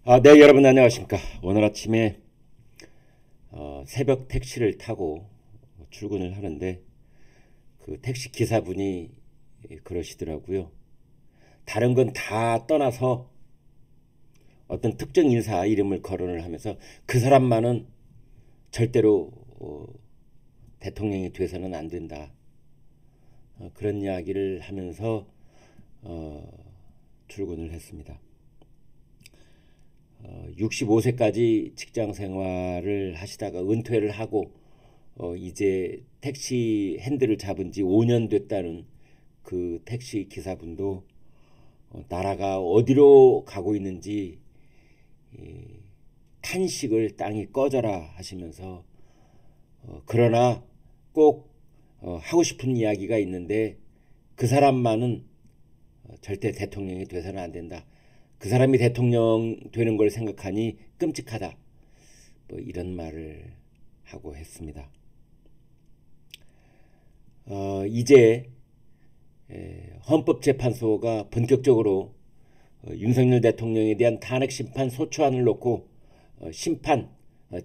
네, 여러분 안녕하십니까. 오늘 아침에 새벽 택시를 타고 출근을 하는데 그 택시 기사분이 그러시더라고요. 다른 건 다 떠나서 어떤 특정 인사 이름을 거론을 하면서 그 사람만은 절대로 대통령이 돼서는 안 된다. 그런 이야기를 하면서 출근을 했습니다. 65세까지 직장 생활을 하시다가 은퇴를 하고 이제 택시 핸들을 잡은 지 5년 됐다는 그 택시 기사분도 나라가 어디로 가고 있는지 탄식을 땅이 꺼져라 하시면서 그러나 꼭 하고 싶은 이야기가 있는데 그 사람만은 절대 대통령이 돼서는 안 된다. 그 사람이 대통령 되는 걸 생각하니 끔찍하다. 뭐 이런 말을 하고 했습니다. 이제 헌법재판소가 본격적으로 윤석열 대통령에 대한 탄핵 심판 소추안을 놓고 심판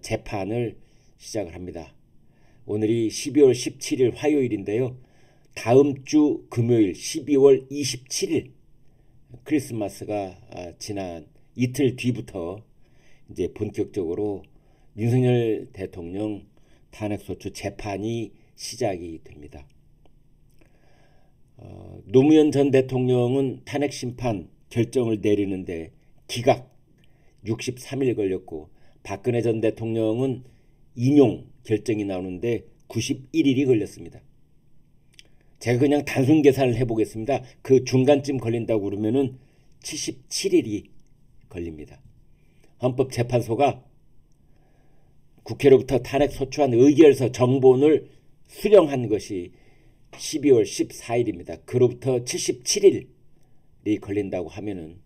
재판을 시작을 합니다. 오늘이 12월 17일 화요일인데요. 다음 주 금요일 12월 27일 크리스마스가 지난 이틀 뒤부터 이제 본격적으로 윤석열 대통령 탄핵소추 재판이 시작이 됩니다. 노무현 전 대통령은 탄핵 심판 결정을 내리는데 기각 63일 걸렸고 박근혜 전 대통령은 인용 결정이 나오는데 91일이 걸렸습니다. 제가 그냥 단순 계산을 해보겠습니다. 그 중간쯤 걸린다고 그러면은 77일이 걸립니다. 헌법재판소가 국회로부터 탄핵소추안 의결서 정본을 수령한 것이 12월 14일입니다. 그로부터 77일이 걸린다고 하면은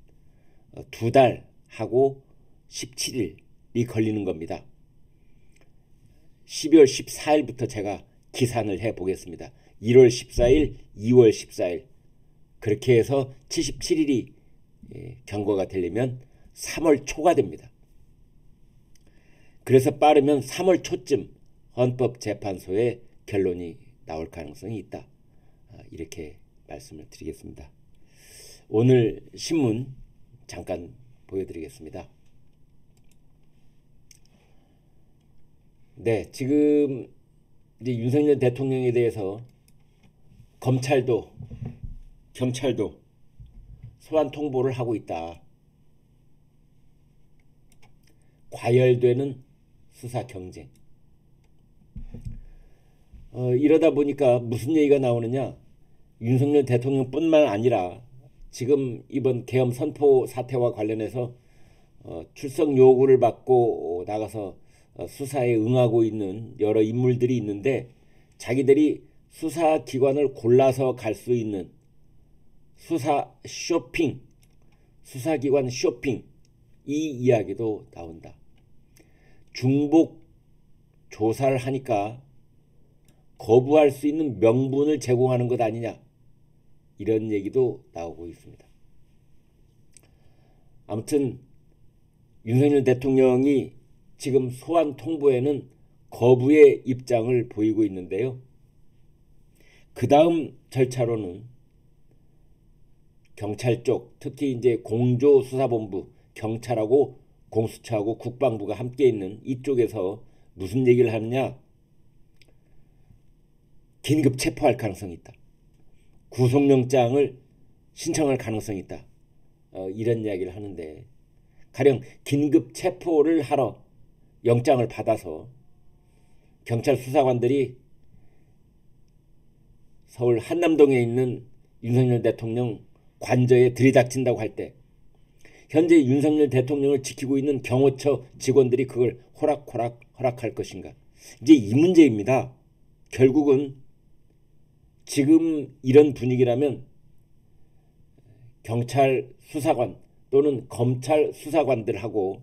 두 달하고 17일이 걸리는 겁니다. 12월 14일부터 제가 기산을 해보겠습니다. 1월 14일, 2월 14일 그렇게 해서 77일이 경과가 되려면 3월 초가 됩니다. 그래서 빠르면 3월 초쯤 헌법재판소의 결론이 나올 가능성이 있다. 이렇게 말씀을 드리겠습니다. 오늘 신문 잠깐 보여드리겠습니다. 네, 지금 이제 윤석열 대통령에 대해서 검찰도 경찰도 소환 통보를 하고 있다. 과열되는 수사 경쟁. 이러다 보니까 무슨 얘기가 나오느냐? 윤석열 대통령뿐만 아니라 지금 이번 계엄 선포 사태와 관련해서 출석 요구를 받고 나가서 수사에 응하고 있는 여러 인물들이 있는데 자기들이 수사기관을 골라서 갈 수 있는 수사 쇼핑, 수사기관 쇼핑 이 이야기도 나온다. 중복 조사를 하니까 거부할 수 있는 명분을 제공하는 것 아니냐 이런 얘기도 나오고 있습니다. 아무튼 윤석열 대통령이 지금 소환 통보에는 거부의 입장을 보이고 있는데요. 그 다음 절차로는 경찰 쪽, 특히 이제 공조수사본부, 경찰하고 공수처하고 국방부가 함께 있는 이쪽에서 무슨 얘기를 하느냐? 긴급 체포할 가능성이 있다. 구속영장을 신청할 가능성이 있다. 이런 이야기를 하는데 가령 긴급 체포를 하러 영장을 받아서 경찰 수사관들이 서울 한남동에 있는 윤석열 대통령 관저에 들이닥친다고 할 때 현재 윤석열 대통령을 지키고 있는 경호처 직원들이 그걸 호락호락 허락할 것인가? 이제 이 문제입니다. 결국은 지금 이런 분위기라면 경찰 수사관 또는 검찰 수사관들하고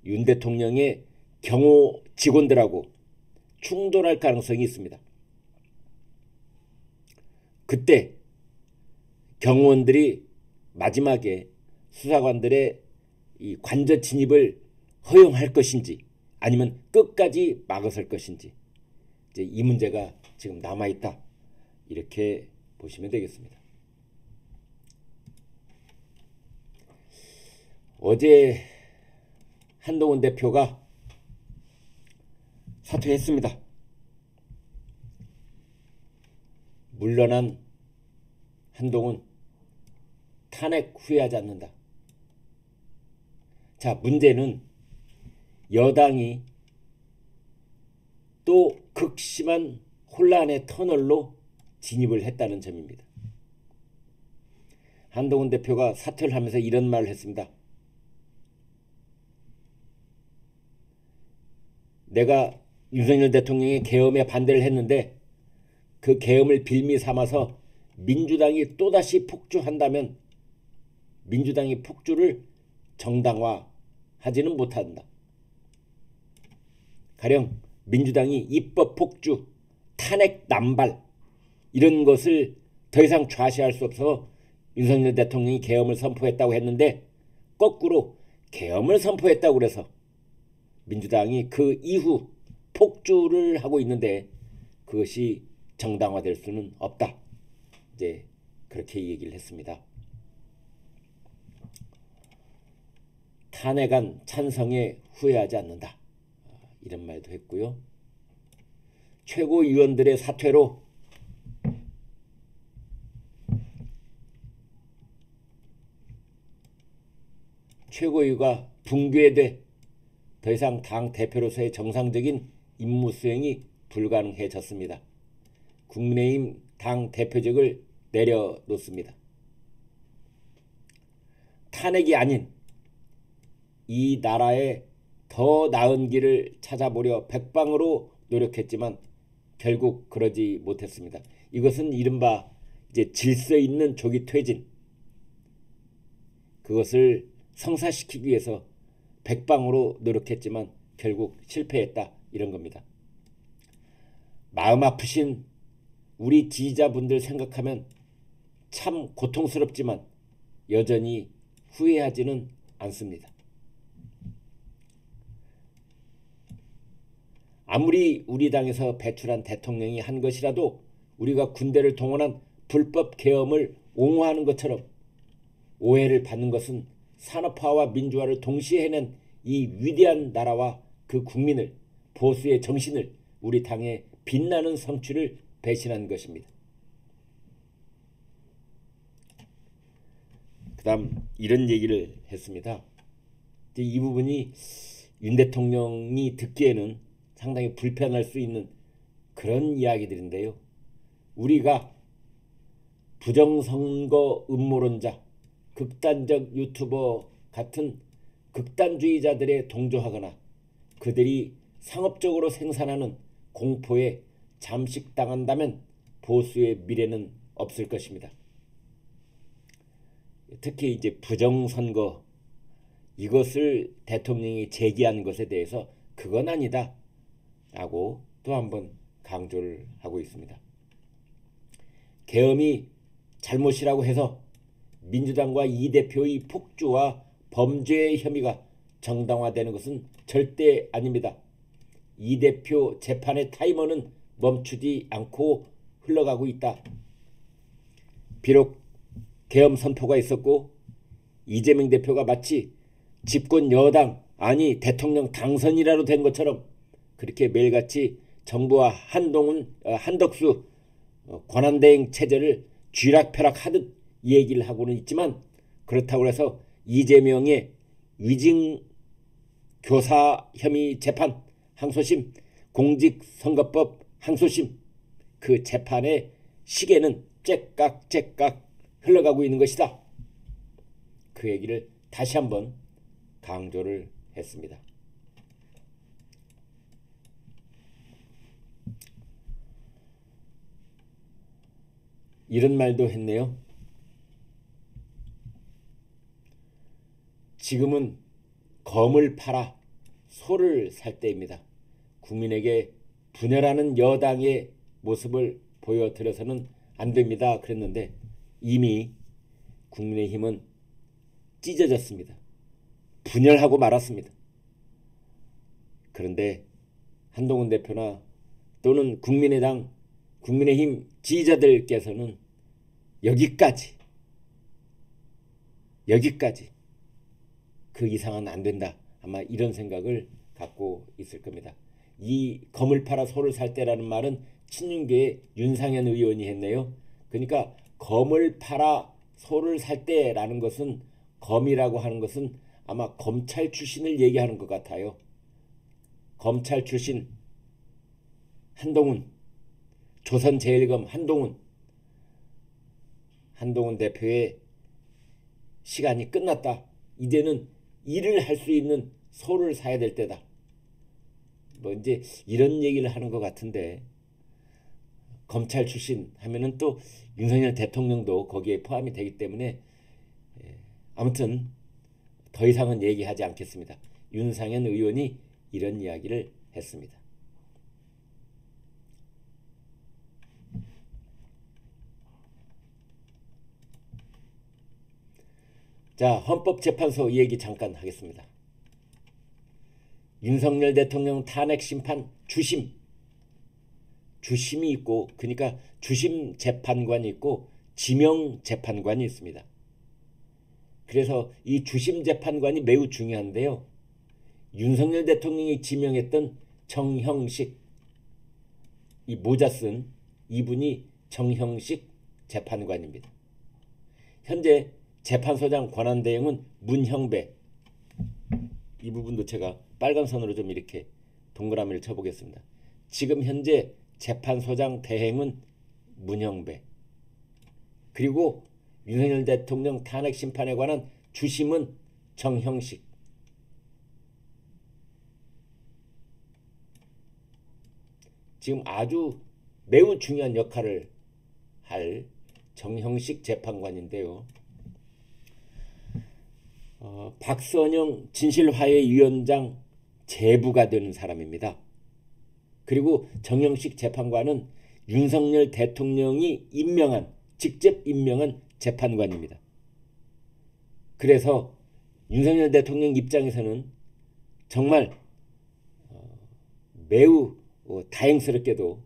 윤 대통령의 경호 직원들하고 충돌할 가능성이 있습니다. 그때 경호원들이 마지막에 수사관들의 이 관저 진입을 허용할 것인지 아니면 끝까지 막아설 것인지 이제 이 문제가 지금 남아있다 이렇게 보시면 되겠습니다. 어제 한동훈 대표가 사퇴했습니다. 물러난 한동훈 탄핵 후회하지 않는다. 자, 문제는 여당이 또 극심한 혼란의 터널로 진입을 했다는 점입니다. 한동훈 대표가 사퇴를 하면서 이런 말을 했습니다. 내가 윤석열 대통령의 계엄에 반대를 했는데 그 계엄을 빌미 삼아서 민주당이 또다시 폭주한다면 민주당이 폭주를 정당화하지는 못한다. 가령 민주당이 입법 폭주, 탄핵 남발 이런 것을 더 이상 좌시할 수 없어 윤석열 대통령이 계엄을 선포했다고 했는데 거꾸로 계엄을 선포했다고 그래서 민주당이 그 이후 폭주를 하고 있는데 그것이 정당화될 수는 없다. 이제 그렇게 얘기를 했습니다. 탄핵안 찬성에 후회하지 않는다. 이런 말도 했고요. 최고위원들의 사퇴로 최고위가 붕괴돼 더 이상 당 대표로서의 정상적인 임무 수행이 불가능해졌습니다. 국민의힘 당 대표직을 내려놓습니다. 탄핵이 아닌 이 나라의 더 나은 길을 찾아보려 백방으로 노력했지만 결국 그러지 못했습니다. 이것은 이른바 이제 질서 있는 조기 퇴진, 그것을 성사시키기 위해서 백방으로 노력했지만 결국 실패했다 이런 겁니다. 마음 아프신 우리 지지자분들 생각하면 참 고통스럽지만 여전히 후회하지는 않습니다. 아무리 우리 당에서 배출한 대통령이 한 것이라도 우리가 군대를 동원한 불법 계엄을 옹호하는 것처럼 오해를 받는 것은 산업화와 민주화를 동시에 해낸 이 위대한 나라와 그 국민을, 보수의 정신을, 우리 당의 빛나는 성취를 배신한 것입니다. 그 다음 이런 얘기를 했습니다. 이 부분이 윤 대통령이 듣기에는 상당히 불편할 수 있는 그런 이야기들인데요. 우리가 부정선거 음모론자, 극단적 유튜버 같은 극단주의자들에 동조하거나 그들이 상업적으로 생산하는 공포에 잠식당한다면 보수의 미래는 없을 것입니다. 특히 이제 부정선거 이것을 대통령이 제기한 것에 대해서 그건 아니다 라고 또 한번 강조를 하고 있습니다. 계엄이 잘못이라고 해서 민주당과 이 대표의 폭주와 범죄의 혐의가 정당화되는 것은 절대 아닙니다. 이 대표 재판의 타이머는 멈추지 않고 흘러가고 있다. 비록 계엄 선포가 있었고 이재명 대표가 마치 집권 여당 아니 대통령 당선이라도 된 것처럼 그렇게 매일같이 정부와 한덕수 권한대행 체제를 쥐락펴락하듯 얘기를 하고는 있지만 그렇다고 해서 이재명의 위증 교사 혐의 재판 항소심, 공직선거법 항소심 그 재판의 시계는 째깍째깍 흘러가고 있는 것이다. 그 얘기를 다시 한번 강조를 했습니다. 이런 말도 했네요. 지금은 검을 팔아 소를 살 때입니다. 국민에게 분열하는 여당의 모습을 보여드려서는 안 됩니다. 그랬는데 이미 국민의힘은 찢어졌습니다. 분열하고 말았습니다. 그런데 한동훈 대표나 또는 국민의당, 국민의힘 지지자들께서는 여기까지 그 이상은 안 된다. 아마 이런 생각을 갖고 있을 겁니다. 이 검을 팔아 소를 살 때라는 말은 친윤계의 윤상현 의원이 했네요. 그러니까 검을 팔아 소를 살 때라는 것은, 검이라고 하는 것은 아마 검찰 출신을 얘기하는 것 같아요. 검찰 출신 한동훈, 조선제일검 한동훈 대표의 시간이 끝났다. 이제는 일을 할 수 있는 소를 사야 될 때다. 뭐 이제 이런 얘기를 하는 것 같은데, 검찰 출신 하면은 또 윤석열 대통령도 거기에 포함이 되기 때문에 아무튼 더 이상은 얘기하지 않겠습니다. 윤상현 의원이 이런 이야기를 했습니다. 자, 헌법재판소 얘기 잠깐 하겠습니다. 윤석열 대통령 탄핵 심판 주심이 있고, 그러니까 주심 재판관이 있고 지명 재판관이 있습니다. 그래서 이 주심 재판관이 매우 중요한데요. 윤석열 대통령이 지명했던 정형식, 이 모자 쓴 이분이 정형식 재판관입니다. 현재 재판소장 권한대행은 문형배, 이 부분도 제가 빨간 선으로 좀 이렇게 동그라미를 쳐보겠습니다. 지금 현재 재판소장 대행은 문형배, 그리고 윤석열 대통령 탄핵 심판에 관한 주심은 정형식. 지금 아주 매우 중요한 역할을 할 정형식 재판관인데요. 박선영 진실화해위원장 제부가 되는 사람입니다. 그리고 정형식 재판관은 윤석열 대통령이 직접 임명한 재판관입니다. 그래서 윤석열 대통령 입장에서는 정말 매우 다행스럽게도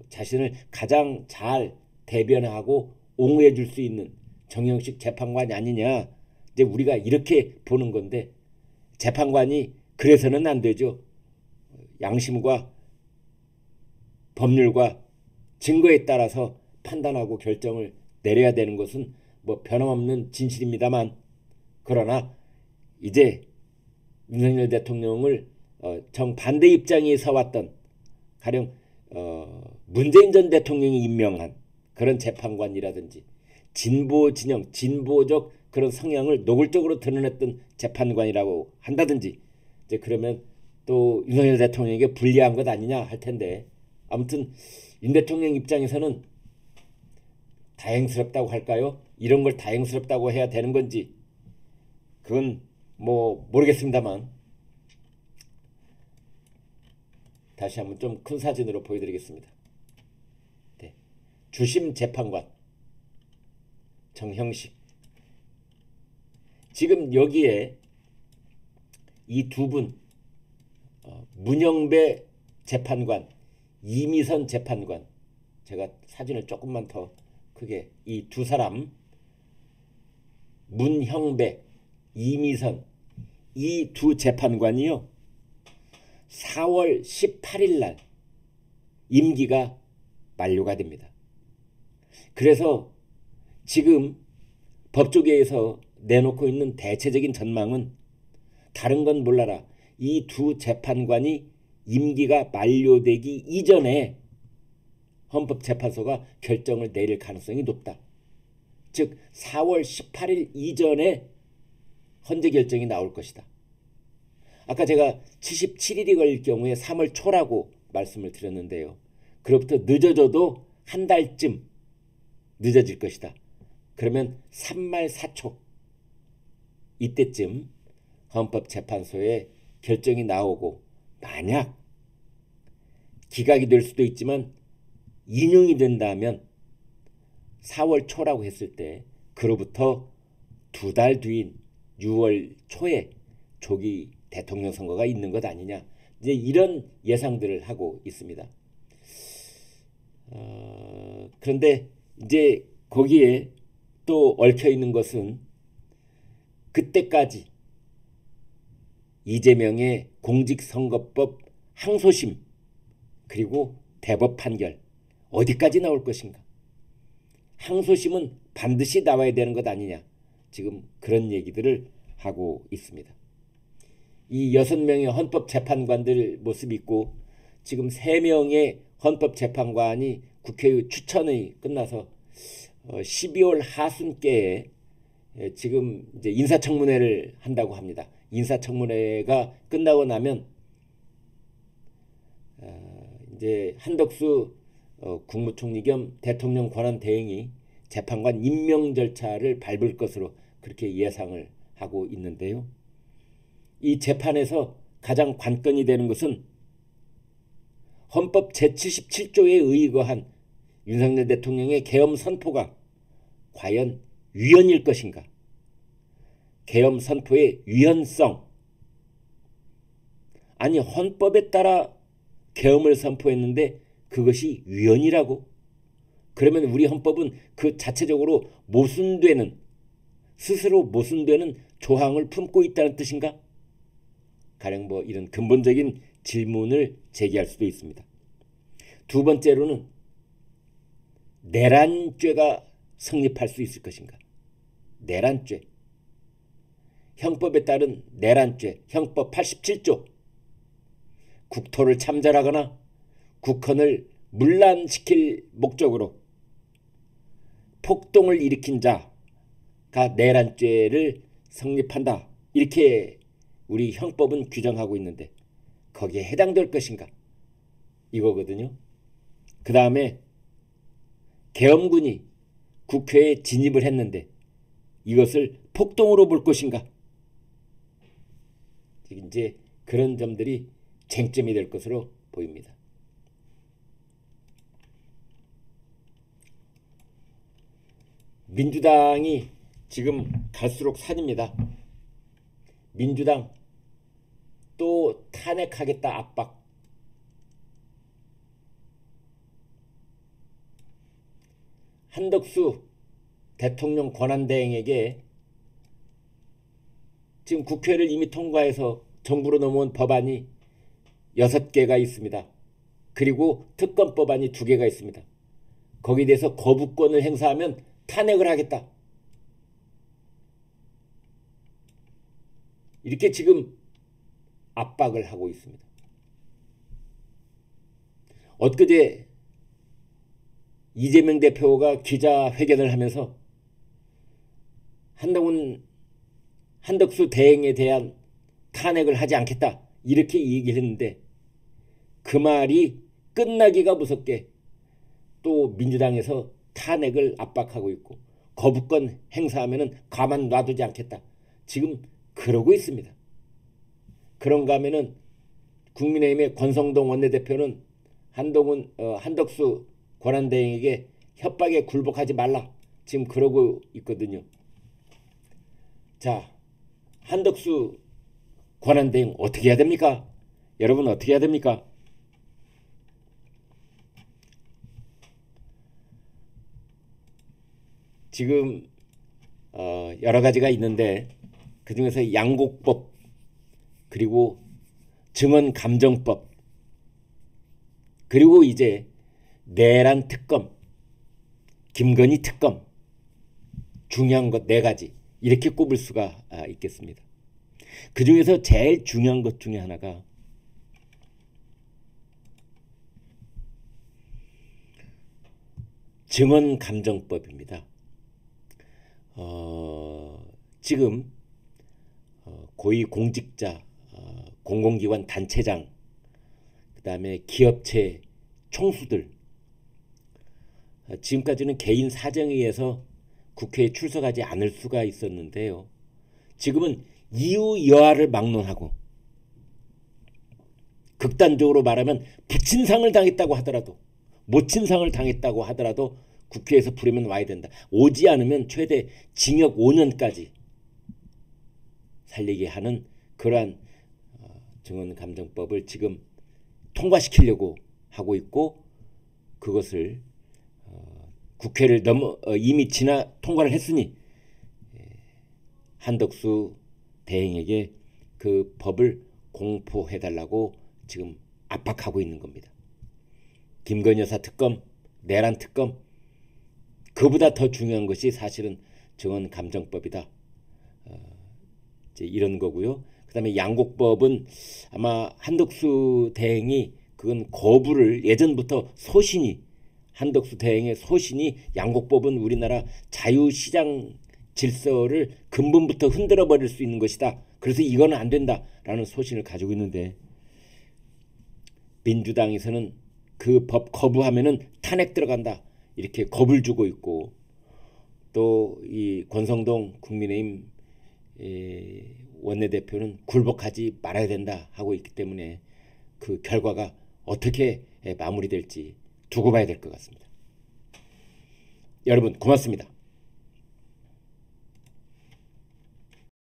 자신을 가장 잘 대변하고 옹호해 줄 수 있는 정형식 재판관이 아니냐, 이제 우리가 이렇게 보는 건데, 재판관이 그래서는 안 되죠. 양심과 법률과 증거에 따라서 판단하고 결정을 내려야 되는 것은 뭐 변함없는 진실입니다만, 그러나 이제 윤석열 대통령을 정반대 입장에 서왔던, 가령 문재인 전 대통령이 임명한 그런 재판관이라든지 진보 진영, 진보적 그런 성향을 노골적으로 드러냈던 재판관이라고 한다든지, 이제 그러면 또 윤석열 대통령에게 불리한 것 아니냐 할 텐데, 아무튼 윤 대통령 입장에서는 다행스럽다고 할까요? 이런 걸 다행스럽다고 해야 되는 건지 그건 뭐 모르겠습니다만, 다시 한번 좀 큰 사진으로 보여드리겠습니다. 네. 주심 재판관 정형식. 지금 여기에 이 두 분, 문형배 재판관, 이미선 재판관, 제가 사진을 조금만 더 크게, 이 두 사람, 문형배, 이미선, 이 두 재판관이요, 4월 18일 날 임기가 만료가 됩니다. 그래서 지금 법조계에서 내놓고 있는 대체적인 전망은 다른 건 몰라라, 이 두 재판관이 임기가 만료되기 이전에 헌법재판소가 결정을 내릴 가능성이 높다. 즉 4월 18일 이전에 헌재 결정이 나올 것이다. 아까 제가 77일이 걸릴 경우에 3월 초라고 말씀을 드렸는데요. 그로부터 늦어져도 한 달쯤 늦어질 것이다. 그러면 3말 4초 이때쯤 헌법재판소에 결정이 나오고, 만약 기각이 될 수도 있지만 인용이 된다면 4월 초라고 했을 때, 그로부터 두 달 뒤인 6월 초에 조기 대통령 선거가 있는 것 아니냐, 이제 이런 예상들을 하고 있습니다. 그런데 이제 거기에 또 얽혀 있는 것은 그때까지 이재명의 공직선거법 항소심 그리고 대법 판결 어디까지 나올 것인가. 항소심은 반드시 나와야 되는 것 아니냐, 지금 그런 얘기들을 하고 있습니다. 이 6명의 헌법재판관들 모습이 있고 지금 3명의 헌법재판관이 국회의 추천이 끝나서 12월 하순께에 지금 이제 인사청문회를 한다고 합니다. 인사청문회가 끝나고 나면 이제 한덕수 국무총리 겸 대통령 권한대행이 재판관 임명 절차를 밟을 것으로 그렇게 예상을 하고 있는데요. 이 재판에서 가장 관건이 되는 것은 헌법 제77조에 의거한 윤석열 대통령의 계엄 선포가 과연 위헌일 것인가, 계엄 선포의 위헌성, 아니 헌법에 따라 계엄을 선포했는데 그것이 위헌이라고? 그러면 우리 헌법은 그 자체적으로 모순되는, 스스로 모순되는 조항을 품고 있다는 뜻인가? 가령 뭐 이런 근본적인 질문을 제기할 수도 있습니다. 두 번째로는 내란죄가 성립할 수 있을 것인가? 내란죄, 형법에 따른 내란죄, 형법 87조, 국토를 참전하거나 국헌을 문란시킬 목적으로 폭동을 일으킨 자가 내란죄를 성립한다, 이렇게 우리 형법은 규정하고 있는데 거기에 해당될 것인가, 이거거든요. 그 다음에 계엄군이 국회에 진입을 했는데 이것을 폭동으로 볼 것인가, 이제 그런 점들이 쟁점이 될 것으로 보입니다. 민주당이 지금 갈수록 산입니다. 민주당 또 탄핵하겠다 압박. 한덕수 대통령 권한대행에게 지금 국회를 이미 통과해서 정부로 넘어온 법안이 6개가 있습니다. 그리고 특검 법안이 2개가 있습니다. 거기에 대해서 거부권을 행사하면 탄핵을 하겠다, 이렇게 지금 압박을 하고 있습니다. 엊그제 이재명 대표가 기자회견을 하면서 한덕수 대행에 대한 탄핵을 하지 않겠다, 이렇게 얘기를 했는데 그 말이 끝나기가 무섭게 또 민주당에서 탄핵을 압박하고 있고 거부권 행사하면 가만 놔두지 않겠다, 지금 그러고 있습니다. 그런가 하면은 국민의힘의 권성동 원내대표는 한덕수 권한대행에게 협박에 굴복하지 말라, 지금 그러고 있거든요. 자, 한덕수 권한대행 어떻게 해야 됩니까? 여러분 어떻게 해야 됩니까? 지금 여러 가지가 있는데 그중에서 양곡법, 그리고 증언감정법, 그리고 이제 내란 특검, 김건희 특검, 중요한 것 4가지 이렇게 꼽을 수가 있겠습니다. 그중에서 제일 중요한 것 중에 하나가 증언감정법입니다. 지금 고위공직자, 공공기관 단체장, 그 다음에 기업체 총수들, 지금까지는 개인 사정에 의해서 국회에 출석하지 않을 수가 있었는데요. 지금은 이유 여하를 막론하고 극단적으로 말하면 부친상을 당했다고 하더라도, 모친상을 당했다고 하더라도 국회에서 부르면 와야 된다. 오지 않으면 최대 징역 5년까지 살리게 하는 그러한 증언감정법을 지금 통과시키려고 하고 있고, 그것을 국회를 이미 통과를 했으니 한덕수 대행에게 그 법을 공포해달라고 지금 압박하고 있는 겁니다. 김건희 여사 특검, 내란 특검, 그보다 더 중요한 것이 사실은 증언감정법이다. 이제 이런 거고요. 그 다음에 양곡법은 아마 한덕수 대행이 그건 거부를 예전부터 한덕수 대행의 소신이 양곡법은 우리나라 자유시장 질서를 근본부터 흔들어 버릴 수 있는 것이다. 그래서 이거는 안 된다라는 소신을 가지고 있는데, 민주당에서는 그 법 거부하면은 탄핵 들어간다 이렇게 겁을 주고 있고, 또 이 권성동 국민의힘 원내대표는 굴복하지 말아야 된다 하고 있기 때문에 그 결과가 어떻게 마무리될지 두고 봐야 될 것 같습니다. 여러분 고맙습니다.